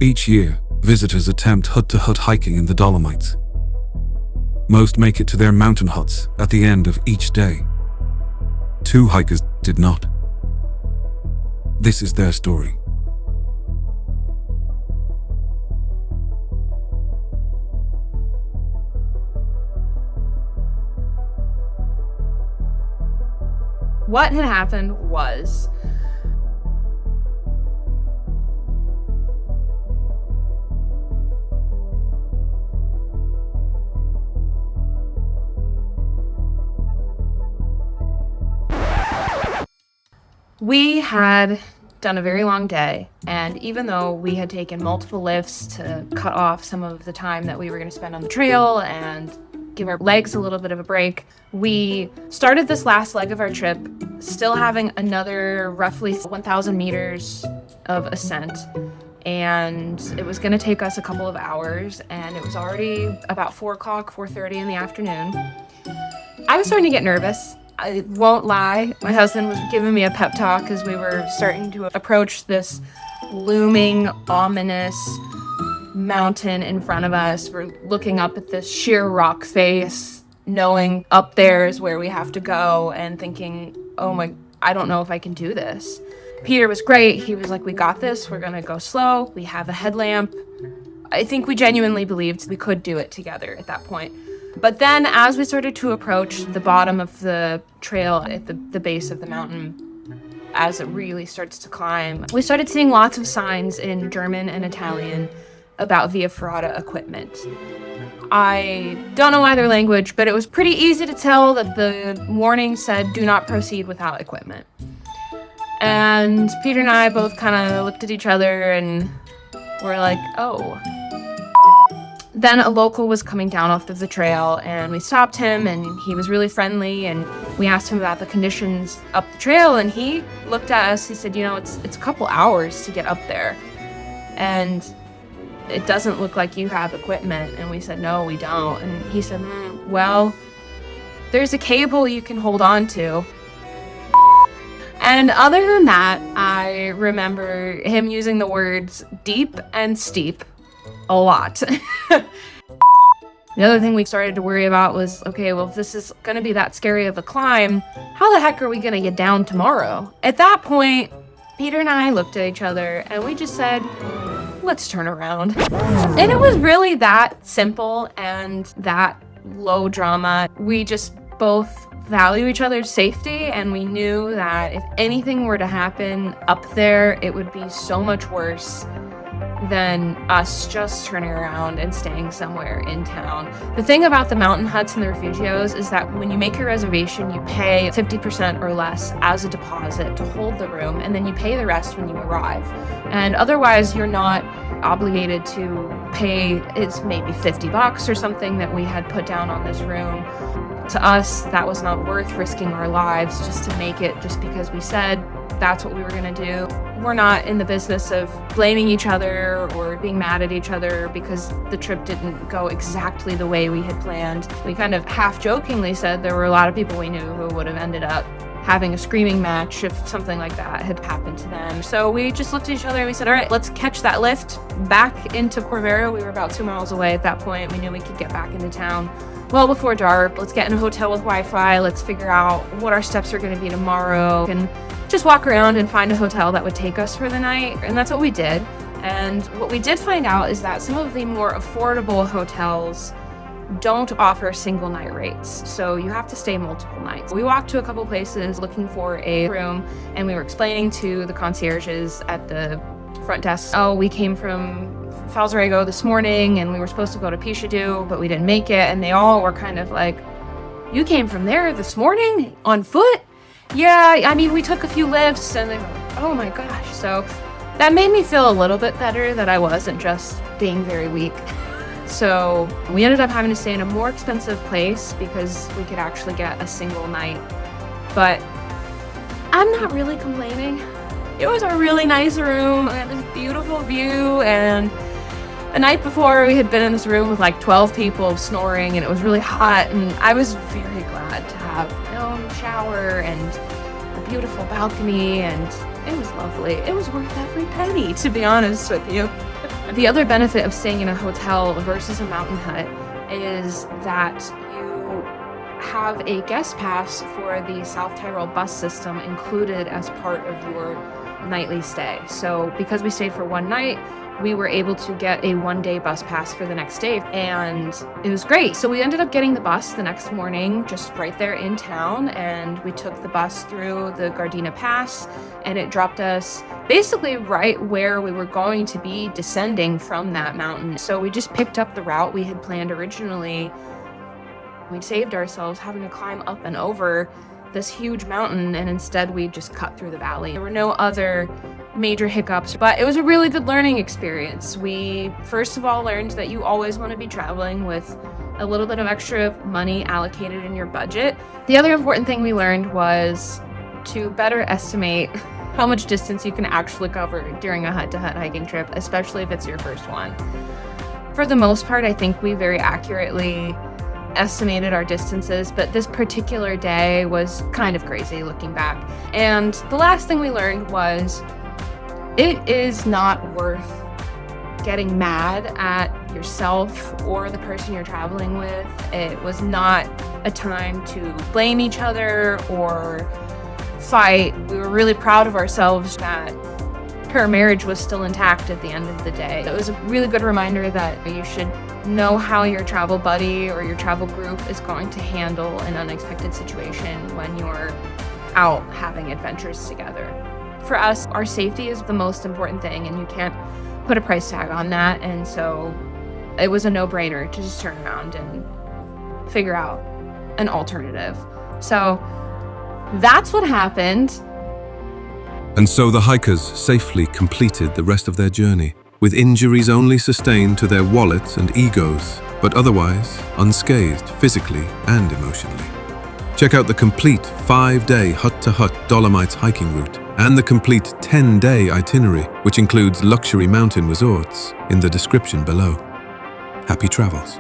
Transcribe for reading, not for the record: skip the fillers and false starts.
Each year, visitors attempt hut-to-hut hiking in the Dolomites. Most make it to their mountain huts at the end of each day. 2 hikers did not. This is their story. What had happened was we had done a very long day, and even though we had taken multiple lifts to cut off some of the time that we were going to spend on the trail and give our legs a little bit of a break, we started this last leg of our trip still having another roughly 1,000 meters of ascent, and it was going to take us a couple of hours, and it was already about 4:30 in the afternoon. I was starting to get nervous. I won't lie, my husband was giving me a pep talk as we were starting to approach this looming, ominous mountain in front of us. We're looking up at this sheer rock face, knowing up there is where we have to go, and thinking, I don't know if I can do this. Peter was great. He was like, we got this. We're going to go slow. We have a headlamp. I think we genuinely believed we could do it together at that point. But then as we started to approach the bottom of the trail at the base of the mountain, as it really starts to climb, we started seeing lots of signs in German and Italian about Via Ferrata equipment. I don't know either language, but it was pretty easy to tell that the warning said, do not proceed without equipment. And Peter and I both kind of looked at each other and were like, oh. Then a local was coming down off of the trail, and we stopped him, and he was really friendly, and we asked him about the conditions up the trail, and he looked at us. He said, it's a couple hours to get up there, and it doesn't look like you have equipment. And we said, no, we don't. And he said, well, there's a cable you can hold on to. And other than that, I remember him using the words deep and steep a lot. The other thing we started to worry about was, okay, well, if this is going to be that scary of a climb, how the heck are we going to get down tomorrow? At that point, Peter and I looked at each other and we just said, let's turn around. And it was really that simple and that low drama. We just both value each other's safety, and we knew that if anything were to happen up there, it would be so much worse than us just turning around and staying somewhere in town. The thing about the mountain huts and the refugios is that when you make your reservation, you pay 50% or less as a deposit to hold the room, and then you pay the rest when you arrive. And otherwise, you're not obligated to pay. It's maybe $50 or something that we had put down on this room. To us, that was not worth risking our lives just to make it, just because we said that's what we were going to do. We're not in the business of blaming each other or being mad at each other because the trip didn't go exactly the way we had planned. We kind of half-jokingly said there were a lot of people we knew who would have ended up having a screaming match if something like that had happened to them. So we just looked at each other and we said, all right, let's catch that lift back into Corvara. We were about 2 miles away at that point. We knew we could get back into town well before dark. Let's get in a hotel with Wi-Fi. Let's figure out what our steps are going to be tomorrow, and just walk around and find a hotel that would take us for the night. And that's what we did. And what we did find out is that some of the more affordable hotels don't offer single night rates, so you have to stay multiple nights. We walked to a couple places looking for a room, and we were explaining to the concierges at the front desk, oh, we came from Falzarego this morning and we were supposed to go to Passo, but we didn't make it. And they all were kind of like, you came from there this morning on foot? Yeah, I mean, we took a few lifts. And they were like, oh my gosh. So that made me feel a little bit better that I wasn't just being very weak. So we ended up having to stay in a more expensive place because we could actually get a single night. But I'm not really complaining. It was a really nice room. We had this beautiful view, and the night before we had been in this room with like 12 people snoring, and it was really hot, and I was very glad to have my own shower and a beautiful balcony, and it was lovely. It was worth every penny, to be honest with you. The other benefit of staying in a hotel versus a mountain hut is that you have a guest pass for the South Tyrol bus system included as part of your nightly stay. So because we stayed for one night, we were able to get a one-day bus pass for the next day, and it was great. So we ended up getting the bus the next morning, just right there in town, and we took the bus through the Gardena Pass, and it dropped us basically right where we were going to be descending from that mountain. So we just picked up the route we had planned originally. We saved ourselves having to climb up and over this huge mountain, and instead we just cut through the valley. There were no other major hiccups, but it was a really good learning experience. We first of all learned that you always want to be traveling with a little bit of extra money allocated in your budget. The other important thing we learned was to better estimate how much distance you can actually cover during a hut-to-hut hiking trip, especially if it's your first one. For the most part, I think we very accurately estimated our distances, but this particular day was kind of crazy looking back. And the last thing we learned was it is not worth getting mad at yourself or the person you're traveling with. It was not a time to blame each other or fight. We were really proud of ourselves that her marriage was still intact at the end of the day. It was a really good reminder that you should know how your travel buddy or your travel group is going to handle an unexpected situation when you're out having adventures together. For us, our safety is the most important thing, and you can't put a price tag on that. And so it was a no-brainer to just turn around and figure out an alternative. So that's what happened. And so the hikers safely completed the rest of their journey, with injuries only sustained to their wallets and egos, but otherwise unscathed physically and emotionally. Check out the complete 5-day hut-to-hut Dolomites hiking route and the complete 10-day itinerary, which includes luxury mountain resorts, in the description below. Happy travels.